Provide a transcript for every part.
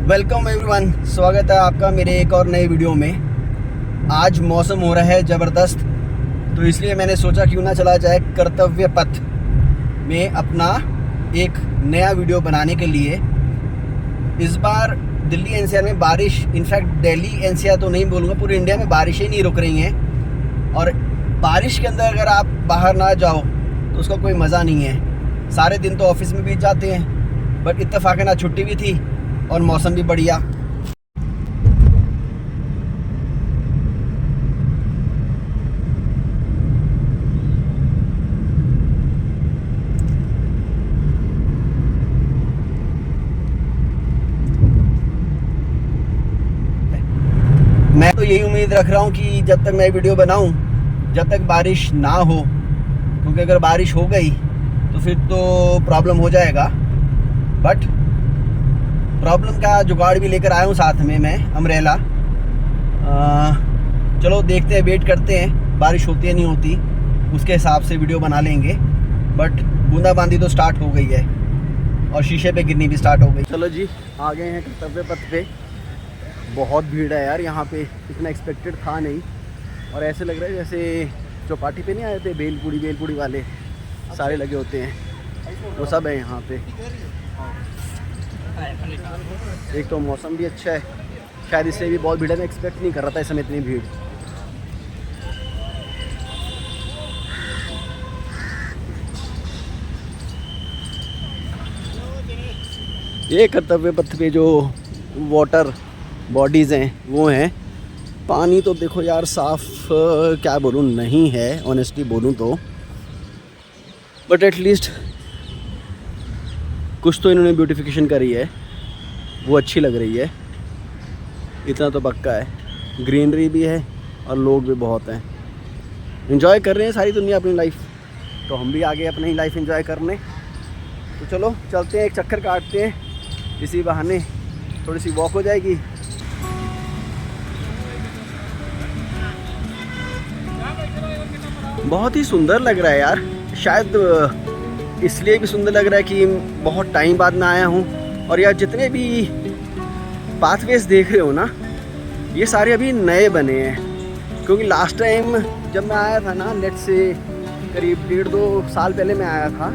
Welcome everyone, स्वागत है आपका मेरे एक और नए वीडियो में। आज मौसम हो रहा है ज़बरदस्त, तो इसलिए मैंने सोचा क्यों ना चला जाए कर्तव्य पथ में अपना एक नया वीडियो बनाने के लिए। इस बार दिल्ली एनसीआर में बारिश, इनफैक्ट दिल्ली एनसीआर तो नहीं बोलूँगा, पूरे इंडिया में बारिशें नहीं रुक रही हैं। और बारिश के अंदर अगर आप बाहर ना जाओ तो उसका कोई मज़ा नहीं है। सारे दिन तो ऑफिस में बीत जाते हैं, बट इत्तेफाकन आज छुट्टी भी थी और मौसम भी बढ़िया। मैं तो यही उम्मीद रख रहा हूँ कि जब तक मैं वीडियो बनाऊँ, जब तक बारिश ना हो, क्योंकि अगर बारिश हो गई तो फिर तो प्रॉब्लम हो जाएगा। बट प्रॉब्लम का जुगाड़ भी लेकर आया हूँ साथ में मैं, अम्ब्रेला। चलो देखते हैं, वेट करते हैं, बारिश होती है नहीं होती उसके हिसाब से वीडियो बना लेंगे। बट बूंदाबांदी तो स्टार्ट हो गई है और शीशे पे गिरनी भी स्टार्ट हो गई। चलो जी, आ गए हैं कर्तव्य पथ पे। बहुत भीड़ है यार यहाँ पे, इतना एक्सपेक्टेड था नहीं। और ऐसे लग रहा है जैसे चौपाटी पे नहीं आए थे बेलपूड़ी वाले सारे लगे होते हैं, वो सब है यहाँ पे। एक तो मौसम भी अच्छा है, शायद इससे भी बहुत भीड़ है। मैं एक्सपेक्ट नहीं कर रहा था इस समय इतनी भीड़। ये कर्तव्य पथ पे जो वाटर बॉडीज़ हैं वो हैं। पानी तो देखो यार साफ़, क्या बोलूँ, नहीं है ऑनेस्टली बोलूँ तो। बट एटलीस्ट कुछ तो इन्होंने ब्यूटिफिकेशन करी है, वो अच्छी लग रही है, इतना तो पक्का है। ग्रीनरी भी है और लोग भी बहुत हैं, एंजॉय कर रहे हैं सारी दुनिया अपनी लाइफ। तो हम भी आगे अपनी लाइफ एंजॉय करने। तो चलो चलते हैं, एक चक्कर काटते हैं, इसी बहाने थोड़ी सी वॉक हो जाएगी। बहुत ही सुंदर लग रहा है यार, शायद इसलिए भी सुंदर लग रहा है कि बहुत टाइम बाद मैं आया हूँ। और यार जितने भी पाथवेज देख रहे हो ना, ये सारे अभी नए बने हैं। क्योंकि लास्ट टाइम जब मैं आया था ना, लेट से करीब 1.5-2 साल पहले मैं आया था,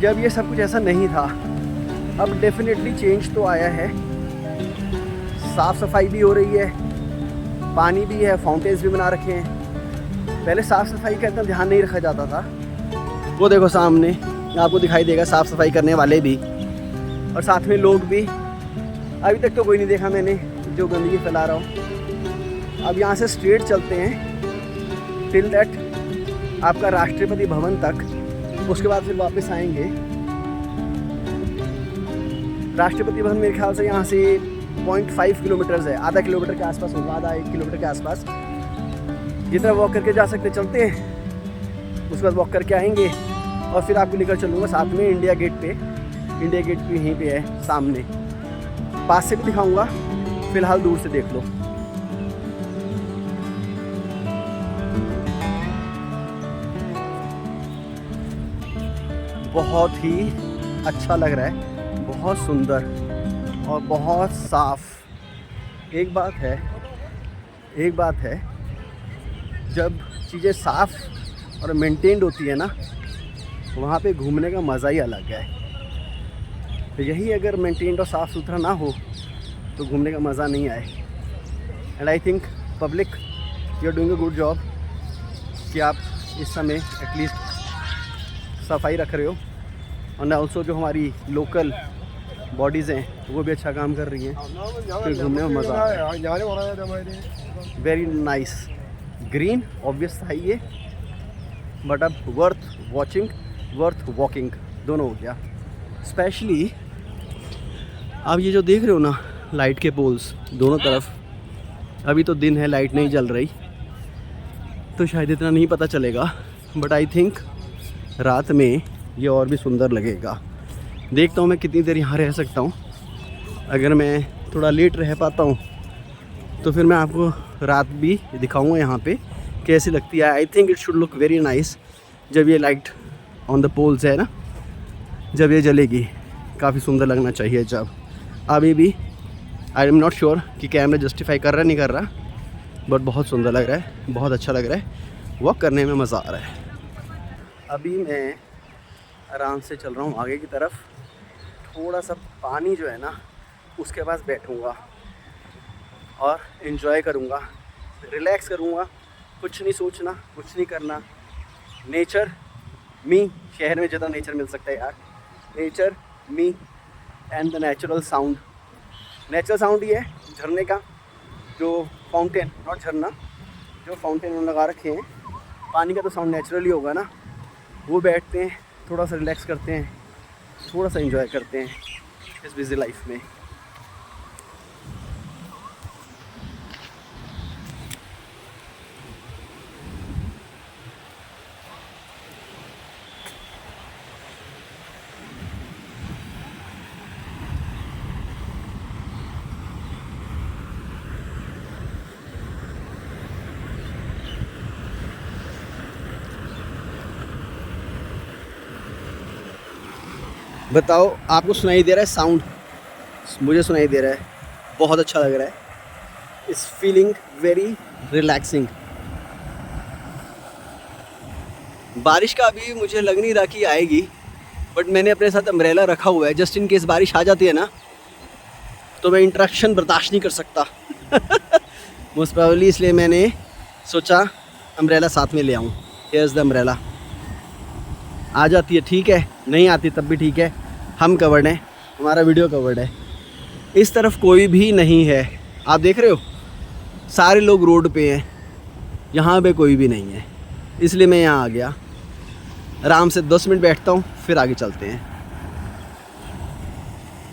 जब ये सब कुछ ऐसा नहीं था। अब डेफिनेटली चेंज तो आया है, साफ़ सफाई भी हो रही है, पानी भी है, फाउंटेन्स भी बना रखे हैं। पहले साफ़ सफाई का इतना ध्यान नहीं रखा जाता था। वो देखो सामने आपको दिखाई देगा साफ़ सफाई करने वाले भी, और साथ में लोग भी। अभी तक तो कोई नहीं देखा मैंने जो गंदगी फैला रहा हूँ। अब यहाँ से स्ट्रेट चलते हैं टिल दैट आपका राष्ट्रपति भवन तक, उसके बाद फिर वापस आएंगे। राष्ट्रपति भवन मेरे ख्याल से यहाँ से 0.5 किलोमीटर्स है, आधा किलोमीटर के आसपास होगा, आधा 1 किलोमीटर के आसपास। जितना वॉक करके जा सकते चलते हैं, उसके बाद वॉक करके आएंगे और फिर आपको लेकर चलूँगा साथ में इंडिया गेट पे। इंडिया गेट भी यहीं पे है सामने, पास से भी दिखाऊंगा, फिलहाल दूर से देख लो। बहुत ही अच्छा लग रहा है, बहुत सुंदर और बहुत साफ। एक बात है जब चीज़ें साफ़ और मेंटेन्ड होती है ना, वहाँ पे घूमने का मज़ा ही अलग है। तो यही अगर मेंटेन्ड और साफ़ सुथरा ना हो तो घूमने का मज़ा नहीं आए। And I think public, you are doing a good job कि आप इस समय एटलीस्ट सफाई रख रहे हो। और ऑल्सो जो हमारी लोकल बॉडीज़ हैं वो भी अच्छा काम कर रही हैं, फिर घूमने में मज़ा आता है। Very nice. ग्रीन ऑब्वियस था ये, बट अब वर्थ वॉचिंग, वर्थ वॉकिंग दोनों हो गया। स्पेशली आप ये जो देख रहे हो ना, लाइट के पोल्स दोनों तरफ। अभी तो दिन है, लाइट नहीं जल रही, तो शायद इतना नहीं पता चलेगा, बट आई थिंक रात में ये और भी सुंदर लगेगा। देखता हूँ मैं कितनी देर यहाँ रह सकता हूँ। अगर मैं थोड़ा लेट रह पाता हूँ तो फिर मैं आपको रात भी दिखाऊंगा यहाँ पे कैसी लगती है। I think it should look very nice जब ये लाइट ऑन द पोल्स है ना, जब ये जलेगी काफ़ी सुंदर लगना चाहिए। जब अभी भी आई एम नॉट श्योर कि कैमरा जस्टिफाई कर रहा नहीं कर रहा, बट बहुत सुंदर लग रहा है, बहुत अच्छा लग रहा है, वॉक करने में मज़ा आ रहा है। अभी मैं आराम से चल रहा हूँ आगे की तरफ, थोड़ा सा पानी जो है ना उसके पास बैठूँगा और इन्जॉय करूँगा, रिलैक्स करूँगा, कुछ नहीं सोचना, कुछ नहीं करना। नेचर मी, शहर में ज़्यादा नेचर मिल सकता है यार, nature me and the natural sound. Natural sound ही है झरने का, जो फाउंटेन, नॉट झरना, जो फाउंटेन उन्होंने लगा रखे हैं, पानी का तो साउंड नेचुरली होगा ना। वो बैठते हैं, थोड़ा सा रिलैक्स करते हैं, थोड़ा सा एंजॉय करते हैं इस बिज़ी लाइफ में। बताओ, आपको सुनाई दे रहा है साउंड? मुझे सुनाई दे रहा है, बहुत अच्छा लग रहा है। It's feeling very relaxing. बारिश का अभी मुझे लग नहीं रहा कि आएगी, बट मैंने अपने साथ अम्ब्रेला रखा हुआ है, जस्ट इन केस बारिश आ जाती है ना तो मैं इंटरेक्शन बर्दाश्त नहीं कर सकता। मोस्ट प्रोबेबली इसलिए मैंने सोचा अम्ब्रेला साथ में ले आऊँ। Here is the umbrella. आ जाती है ठीक है, नहीं आती तब भी ठीक है, हम कवर्ड हैं, हमारा वीडियो कवर्ड है। इस तरफ कोई भी नहीं है, आप देख रहे हो, सारे लोग रोड पे हैं, यहाँ पे कोई भी नहीं है, इसलिए मैं यहाँ आ गया। आराम से 10 मिनट बैठता हूँ, फिर आगे चलते हैं।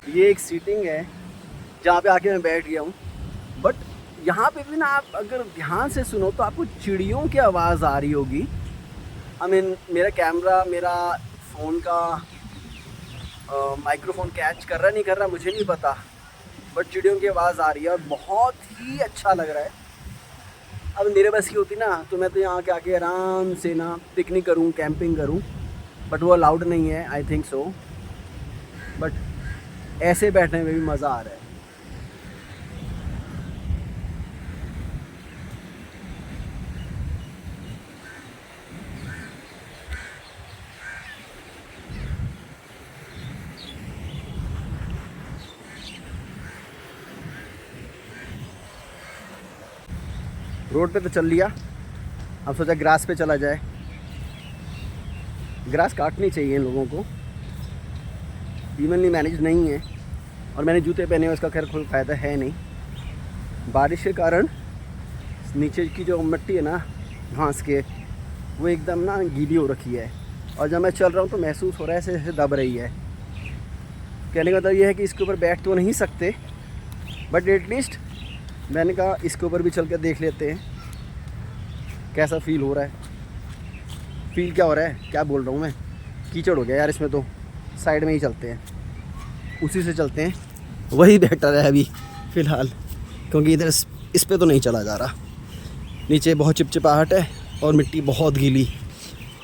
ये एक सीटिंग है जहाँ पे आके मैं बैठ गया हूँ, बट यहाँ पे भी ना आप अगर ध्यान से सुनो तो आपको चिड़ियों की आवाज़ आ रही होगी। आई मीन मेरा कैमरा, मेरा फ़ोन का माइक्रोफोन कैच कर रहा नहीं कर रहा मुझे नहीं पता, बट चिड़ियों की आवाज़ आ रही है और बहुत ही अच्छा लग रहा है। अब मेरे बस की होती ना तो मैं तो यहाँ के आके आराम से ना पिकनिक करूँ, कैंपिंग करूँ, बट वो अलाउड नहीं है आई थिंक सो। बट ऐसे बैठने में भी मज़ा आ रहा है। रोड पे तो चल लिया, अब सोचा ग्रास पे चला जाए। ग्रास काटनी चाहिए इन लोगों को, इवनली मैनेज नहीं है, और मैंने जूते पहने हुए, उसका खैर कोई फ़ायदा है नहीं। बारिश के कारण नीचे की जो मिट्टी है ना घास के, वो एकदम ना गीली हो रखी है, और जब मैं चल रहा हूँ तो महसूस हो रहा है जैसे दब रही है। कहने का मतलब ये है कि इसके ऊपर बैठ तो नहीं सकते, बट एटलीस्ट मैंने कहा इसके ऊपर भी चल कर देख लेते हैं कैसा फ़ील हो रहा है। फ़ील क्या हो रहा है, क्या बोल रहा हूँ मैं, कीचड़ हो गया यार इसमें तो। साइड में ही चलते हैं, उसी से चलते हैं, वही बेटर है अभी फ़िलहाल, क्योंकि इधर इस पे तो नहीं चला जा रहा। नीचे बहुत चिपचिपाहट है और मिट्टी बहुत गीली,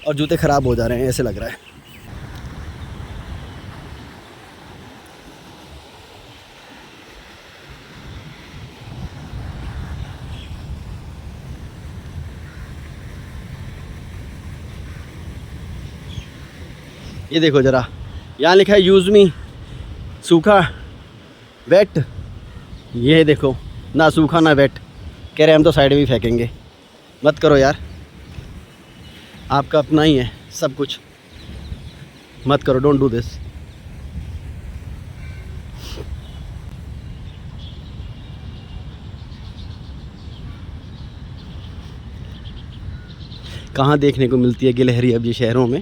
और जूते ख़राब हो जा रहे हैं ऐसे लग रहा है। ये देखो ज़रा, यहाँ लिखा है यूज़ मी, सूखा वेट। ये देखो, ना सूखा ना वेट, कह रहे हम तो साइड में ही फेंकेंगे। मत करो यार, आपका अपना ही है सब कुछ, मत करो, डोंट डू दिस। कहाँ देखने को मिलती है गिलहरी अब ये शहरों में।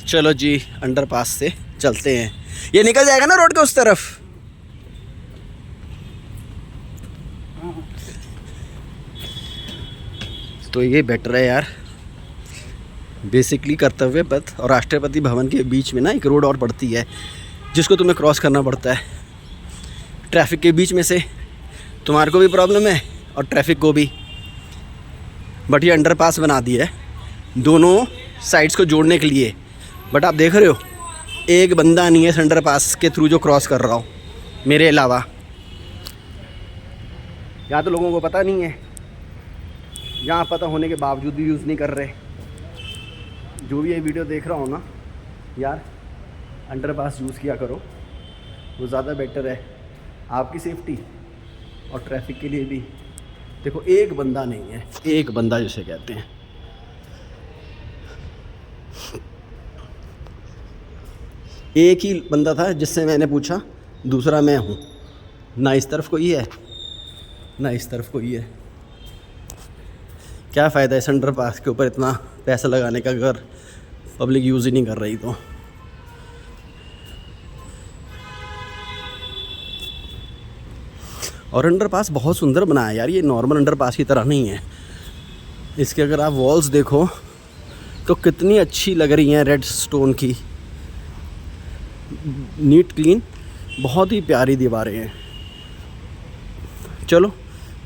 चलो जी, अंडरपास से चलते हैं, ये निकल जाएगा ना रोड के उस तरफ। तो ये बेटर है यार। बेसिकली कर्तव्य पथ और राष्ट्रपति भवन के बीच में ना एक रोड और पड़ती है, जिसको तुम्हें क्रॉस करना पड़ता है। ट्रैफिक के बीच में से तुम्हारे को भी प्रॉब्लम है और ट्रैफिक को भी। बट ये अंडरपास बना दिया है दोनों साइड्स को जोड़ने के लिए। बट आप देख रहे हो एक बंदा नहीं है इस अंडरपास के थ्रू जो क्रॉस कर रहा हो मेरे अलावा। यहाँ तो लोगों को पता नहीं है, यहाँ पता होने के बावजूद भी यूज़ नहीं कर रहे। जो भी ये वीडियो देख रहा हो ना यार, अंडरपास यूज़ किया करो, वो ज़्यादा बेटर है आपकी सेफ्टी और ट्रैफिक के लिए भी। देखो एक बंदा नहीं है, एक बंदा जिसे कहते हैं। एक ही बंदा था जिससे मैंने पूछा, दूसरा मैं हूँ। ना इस तरफ कोई है ना इस तरफ कोई है। क्या फ़ायदा इस अंडरपास के ऊपर इतना पैसा लगाने का अगर पब्लिक यूज़ ही नहीं कर रही तो। और अंडरपास बहुत सुंदर बनाया है यार, ये नॉर्मल अंडरपास की तरह नहीं है। इसके अगर आप वॉल्स देखो तो कितनी अच्छी लग रही हैं, रेड स्टोन की, नीट क्लीन, बहुत ही प्यारी दीवारें हैं। चलो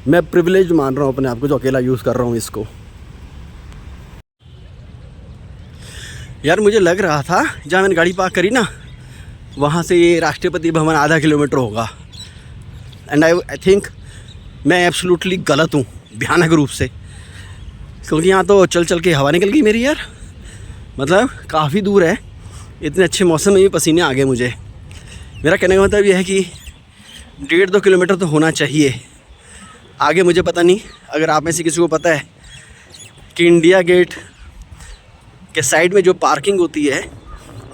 मैं प्रिविलेज मान रहा हूँ अपने आप को जो अकेला यूज़ कर रहा हूँ इसको। यार मुझे लग रहा था जहाँ मैंने गाड़ी पार्क करी ना, वहाँ से ये राष्ट्रपति भवन आधा किलोमीटर होगा। एंड आई थिंक मैं एब्सोल्युटली गलत हूँ भयानक रूप से, क्योंकि यहाँ तो चल चल के हवा निकल गई मेरी यार। मतलब काफ़ी दूर है, इतने अच्छे मौसम में भी पसीने आ गए मुझे। मेरा कहने का मतलब यह है कि 1.5-2 किलोमीटर तो होना चाहिए। आगे मुझे पता नहीं, अगर आप में से किसी को पता है कि इंडिया गेट के साइड में जो पार्किंग होती है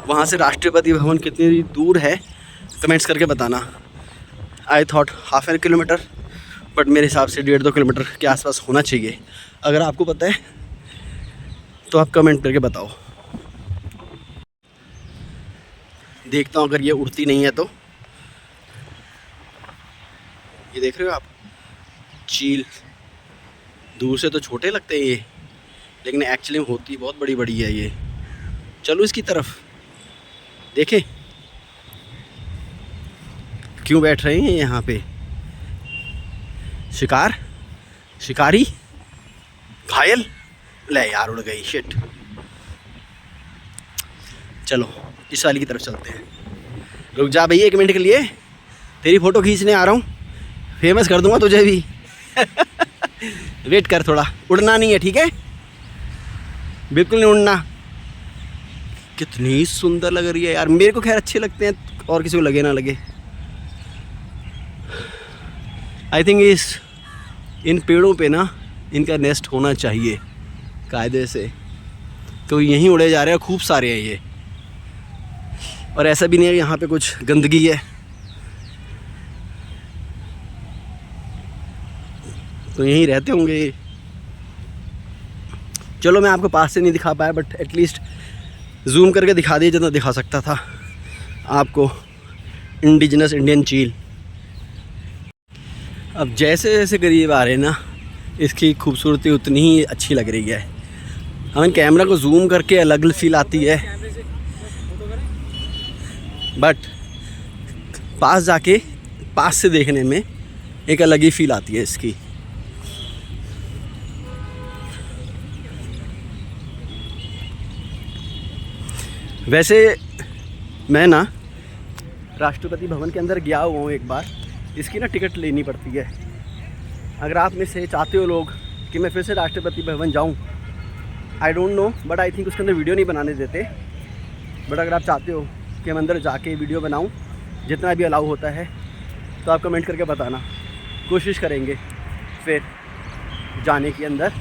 वहाँ से राष्ट्रपति भवन कितनी दूर है, कमेंट्स करके बताना। आई थॉट 1/2 किलोमीटर, बट मेरे हिसाब से 1.5-2 किलोमीटर के आसपास होना चाहिए। अगर आपको पता है तो आप कमेंट करके बताओ। देखता हूँ अगर ये उड़ती नहीं है तो। ये देख रहे हो आप, चील दूर से तो छोटे लगते हैं ये, लेकिन एक्चुअली में होती बहुत बड़ी बड़ी है ये। चलो इसकी तरफ देखें क्यों बैठ रहे हैं यहाँ पे। शिकारी घायल, ले यार उड़ गई, शिट। चलो इस वाली की तरफ चलते हैं। रुक जा भैया 1 मिनट के लिए, तेरी फ़ोटो खींचने आ रहा हूँ, फेमस कर दूँगा तुझे भी। वेट कर थोड़ा, उड़ना नहीं है ठीक है, बिल्कुल नहीं उड़ना। कितनी सुंदर लग रही है यार, मेरे को खैर अच्छे लगते हैं, और किसी को लगे ना लगे। आई थिंक इन पेड़ों पे ना इनका नेस्ट होना चाहिए कायदे से, तो यहीं उड़े जा रहे हैं, खूब सारे हैं ये। और ऐसा भी नहीं है यहाँ पे कुछ गंदगी है, तो यहीं रहते होंगे। चलो मैं आपको पास से नहीं दिखा पाया, बट एटलीस्ट जूम करके दिखा दिया जितना दिखा सकता था आपको इंडिजिनस इंडियन चील। अब जैसे जैसे करीब आ रहे हैं ना, इसकी खूबसूरती उतनी ही अच्छी लग रही है। हमें कैमरा को जूम करके अलग फील आती है, बट पास जाके पास से देखने में एक अलग ही फील आती है इसकी। वैसे मैं ना राष्ट्रपति भवन के अंदर गया हुआ हूँ एक बार। इसकी ना टिकट लेनी पड़ती है। अगर आप में से चाहते हो लोग कि मैं फिर से राष्ट्रपति भवन जाऊँ, I don't know, but I think उसके अंदर वीडियो नहीं बनाने देते। बट अगर आप चाहते हो कि मैं अंदर जाके वीडियो बनाऊँ, जितना भी अलाउ होता है, तो आप कमेंट करके बताना, कोशिश करेंगे फिर जाने के अंदर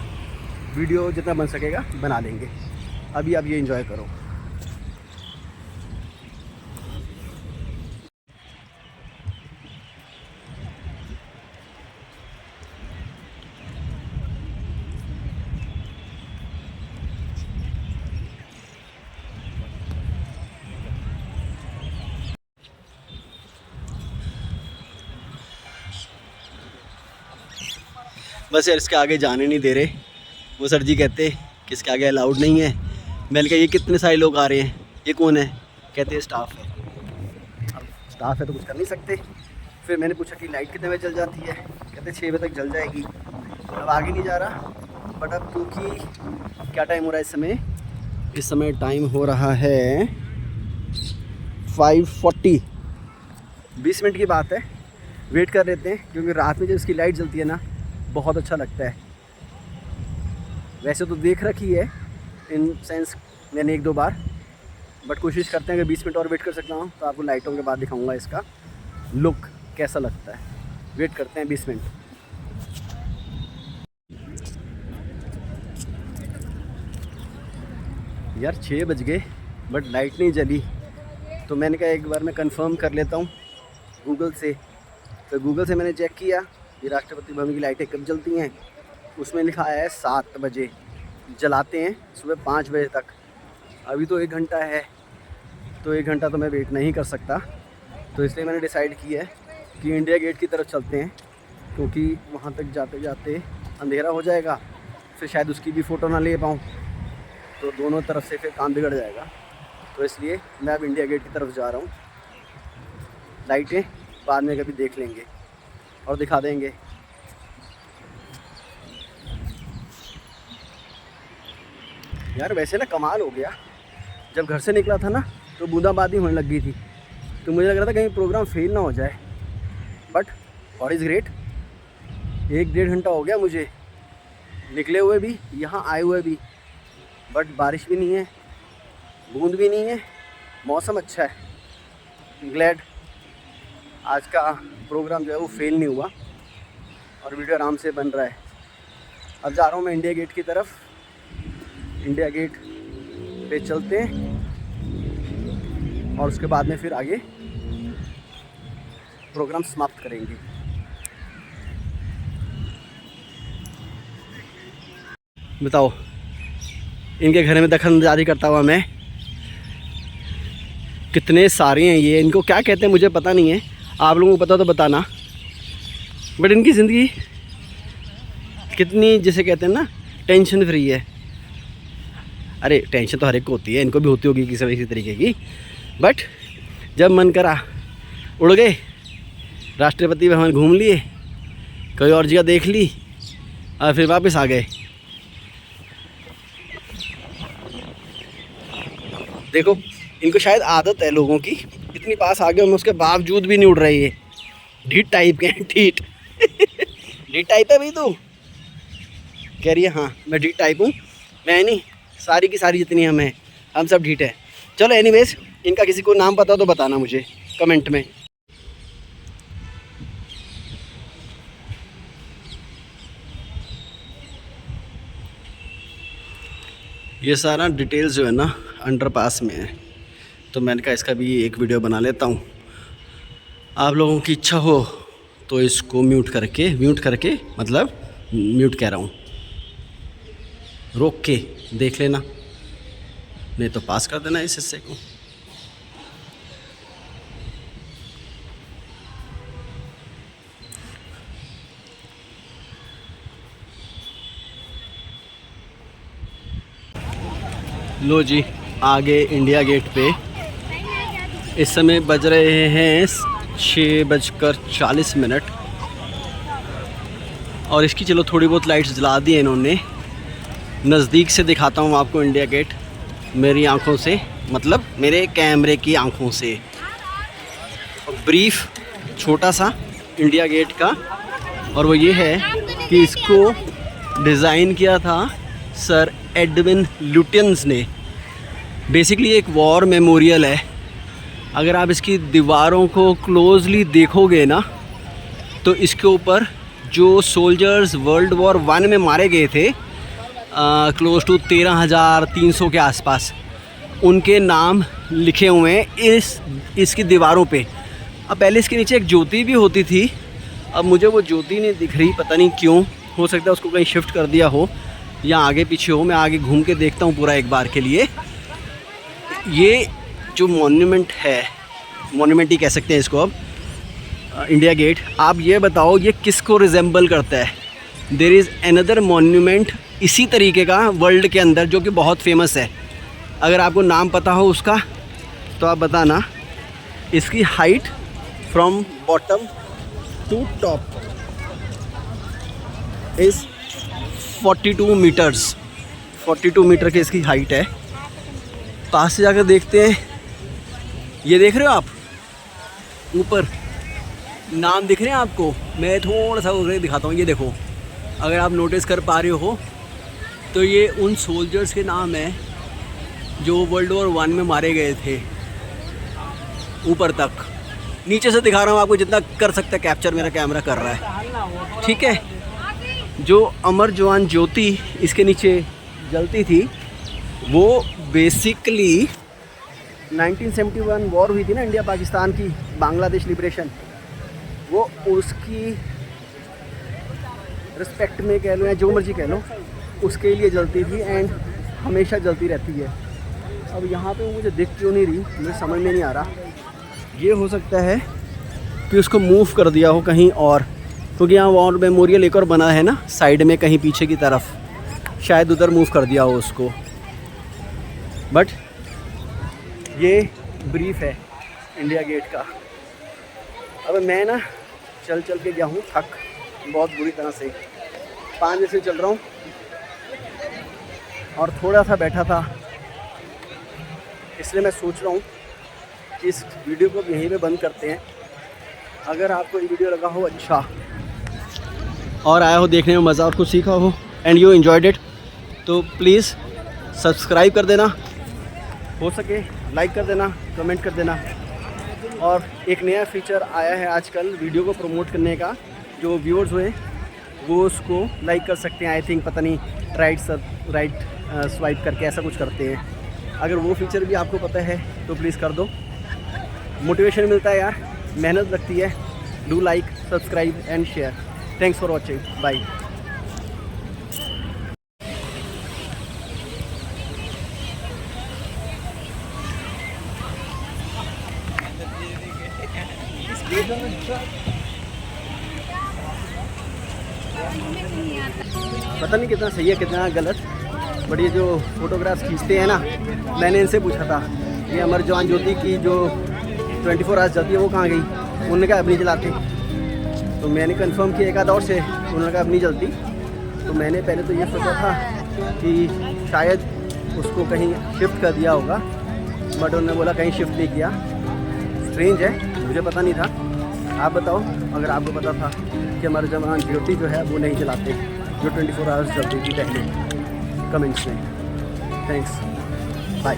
वीडियो जितना बन सकेगा बना लेंगे। अभी आप ये एंजॉय करो। बस यार इसके आगे जाने नहीं दे रहे। वो सर जी कहते कि इसके आगे अलाउड नहीं है। मैंने कहा ये कितने सारे लोग आ रहे हैं, ये कौन है? कहते हैं स्टाफ है। अब स्टाफ है तो कुछ कर नहीं सकते। फिर मैंने पूछा कि लाइट कितने बजे जल जाती है? कहते 6 बजे तक जल जाएगी। अब आगे नहीं जा रहा, बट अब क्योंकि क्या टाइम हो रहा है इस समय टाइम हो रहा है 5:40। 20 मिनट की बात है, वेट कर लेते हैं, क्योंकि रात में जब इसकी लाइट जलती है ना बहुत अच्छा लगता है। वैसे तो देख रखी है इन सेंस मैंने 1-2 बार, बट कोशिश करते हैं कि 20 मिनट और वेट कर सकता हूँ तो आपको लाइटों के बाद दिखाऊंगा इसका लुक कैसा लगता है। वेट करते हैं 20 मिनट। यार 6 बज गए बट लाइट नहीं जली, तो मैंने कहा एक बार मैं कंफर्म कर लेता हूँ गूगल से। तो गूगल से मैंने चेक किया कि राष्ट्रपति भवन की लाइटें कब जलती हैं। उसमें लिखा है 7 बजे जलाते हैं, सुबह 5 बजे तक। अभी तो 1 घंटा है, तो 1 घंटा तो मैं वेट नहीं कर सकता, तो इसलिए मैंने डिसाइड किया है कि इंडिया गेट की तरफ चलते हैं, क्योंकि वहाँ तक जाते जाते अंधेरा हो जाएगा, फिर शायद उसकी भी फ़ोटो ना ले पाऊँ, तो दोनों तरफ से फिर काम बिगड़ जाएगा। तो इसलिए मैं अब इंडिया गेट की तरफ जा रहा हूँ। लाइटें बाद में कभी देख लेंगे और दिखा देंगे। यार वैसे ना कमाल हो गया, जब घर से निकला था ना तो बूंदाबांदी होने लग गई थी, तो मुझे लग रहा था कहीं प्रोग्राम फेल ना हो जाए, बट गॉड इज़ ग्रेट। 1-1.5 घंटा हो गया मुझे निकले हुए भी, यहाँ आए हुए भी, बट बारिश भी नहीं है, बूंद भी नहीं है, मौसम अच्छा है। ग्लैड आज का प्रोग्राम जो है वो फेल नहीं हुआ और वीडियो आराम से बन रहा है। अब जा रहा हूँ मैं इंडिया गेट की तरफ। इंडिया गेट पे चलते हैं और उसके बाद में फिर आगे प्रोग्राम समाप्त करेंगे। बताओ, इनके घर में दखलअंदाजी करता हुआ मैं, कितने सारे हैं ये, इनको क्या कहते हैं मुझे पता नहीं है, आप लोगों को पता तो बताना। बट इनकी ज़िंदगी कितनी, जिसे कहते हैं ना, टेंशन फ्री है। अरे टेंशन तो हर एक को होती है, इनको भी होती होगी किसी न किसी तरीके की, बट जब मन करा उड़ गए, राष्ट्रपति भवन घूम लिए, कोई और जगह देख ली और फिर वापस आ गए। देखो इनको शायद आदत है लोगों की, इतनी पास आ गए हम उसके बावजूद भी नहीं उड़ रही है। ढीठ टाइप के हैं, ढीठ ढीठ टाइप है भाई तू, कह रही है हाँ मैं ढीठ टाइप हूँ। मैं नहीं, सारी की सारी जितनी हम सब ढीठ है। चलो एनीवेज, इनका किसी को नाम पता तो बताना मुझे कमेंट में। ये सारा डिटेल्स जो है ना अंडरपास में है, तो मैंने कहा इसका भी एक वीडियो बना लेता हूँ। आप लोगों की इच्छा हो तो इसको म्यूट करके मतलब म्यूट कह रहा हूँ, रोक के देख लेना, नहीं तो पास कर देना इस हिस्से को। लो जी, आगे इंडिया गेट पे इस समय बज रहे हैं 6:40 और इसकी चलो थोड़ी बहुत लाइट्स जला दी है इन्होंने। नज़दीक से दिखाता हूँ आपको इंडिया गेट मेरी आंखों से, मतलब मेरे कैमरे की आंखों से। ब्रीफ छोटा सा इंडिया गेट का, और वो ये है कि इसको डिज़ाइन किया था सर एडविन लुटियंस ने। बेसिकली एक वॉर मेमोरियल है। अगर आप इसकी दीवारों को क्लोजली देखोगे ना तो इसके ऊपर जो सोल्जर्स वर्ल्ड वॉर 1 में मारे गए थे, क्लोज टू 13,300 के आसपास, उनके नाम लिखे हुए हैं इसकी दीवारों पे। अब पहले इसके नीचे एक ज्योति भी होती थी, अब मुझे वो ज्योति नहीं दिख रही, पता नहीं क्यों, हो सकता है उसको कहीं शिफ्ट कर दिया हो या आगे पीछे हो। मैं आगे घूम के देखता हूँ पूरा एक बार के लिए। ये जो मॉन्यूमेंट है, मॉन्यूमेंट ही कह सकते हैं इसको अब, इंडिया गेट, आप ये बताओ ये किसको रिजेंबल करता है? देयर इज़ अनदर मॉन्यूमेंट इसी तरीके का वर्ल्ड के अंदर जो कि बहुत फेमस है। अगर आपको नाम पता हो उसका तो आप बताना। इसकी height from bottom to top is 42 metres, 42 metre की इसकी हाइट है। पास से जाकर देखते हैं। ये देख रहे हो आप ऊपर नाम दिख रहे हैं आपको? मैं थोड़ा सा उधर दिखाता हूँ। ये देखो, अगर आप नोटिस कर पा रहे हो तो ये उन सोल्जर्स के नाम है जो वर्ल्ड वॉर 1 में मारे गए थे। ऊपर तक नीचे से दिखा रहा हूँ आपको, जितना कर सकता है कैप्चर मेरा कैमरा कर रहा है, ठीक है। जो अमर जवान ज्योति इसके नीचे जलती थी वो बेसिकली 1971 वॉर हुई थी ना, इंडिया पाकिस्तान की, बांग्लादेश लिबरेशन, वो उसकी रिस्पेक्ट में कह लो या जो मर्जी कह लो, उसके लिए जलती थी एंड हमेशा जलती रहती है। अब यहाँ पे मुझे दिख क्यों नहीं रही, मुझे समझ में नहीं आ रहा। ये हो सकता है कि उसको मूव कर दिया हो कहीं और, क्योंकि यहाँ वॉर मेमोरियल एक और बना है ना साइड में कहीं पीछे की तरफ, शायद उधर मूव कर दिया हो उसको। बट ये ब्रीफ है इंडिया गेट का। अब मैं ना चल चल के गया हूँ थक बहुत बुरी तरह से, 5 बजे से चल रहा हूँ और थोड़ा सा बैठा था, इसलिए मैं सोच रहा हूँ कि इस वीडियो को यहीं पे बंद करते हैं। अगर आपको ये वीडियो लगा हो अच्छा और आया हो देखने में मज़ा और कुछ सीखा हो एंड यू एंजॉयड इट, तो प्लीज़ सब्सक्राइब कर देना, हो सके लाइक कर देना, कमेंट कर देना। और एक नया फीचर आया है आजकल वीडियो को प्रमोट करने का, जो व्यूअर्स हुए वो उसको लाइक कर सकते हैं। आई थिंक पता नहीं राइट स्वाइप करके ऐसा कुछ करते हैं। अगर वो फीचर भी आपको पता है तो प्लीज़ कर दो, मोटिवेशन मिलता है यार, मेहनत लगती है। Do like, subscribe and share. Thanks for watching, bye. पता नहीं कितना सही है कितना गलत, बट ये जो फोटोग्राफ्स खींचते हैं ना, मैंने इनसे पूछा था ये अमर जवान ज्योति की जो 24 आवर्स जलती है वो कहाँ गई, उन्होंने कहा अब नहीं जलाते। तो मैंने कंफर्म किया एक आध और से, उन्होंने कहा अब नहीं जलती। तो मैंने पहले तो ये सोचा था कि शायद उसको कहीं शिफ्ट कर दिया होगा, बट उन्होंने बोला कहीं शिफ्ट नहीं किया। स्ट्रेंज है, मुझे पता नहीं था। आप बताओ अगर आपको पता था कि अमर जवान ज्योति जो है वो नहीं जलाते, जो 24 आवर्स जलती थी पहले, कमेंट्स में। Thanks, bye.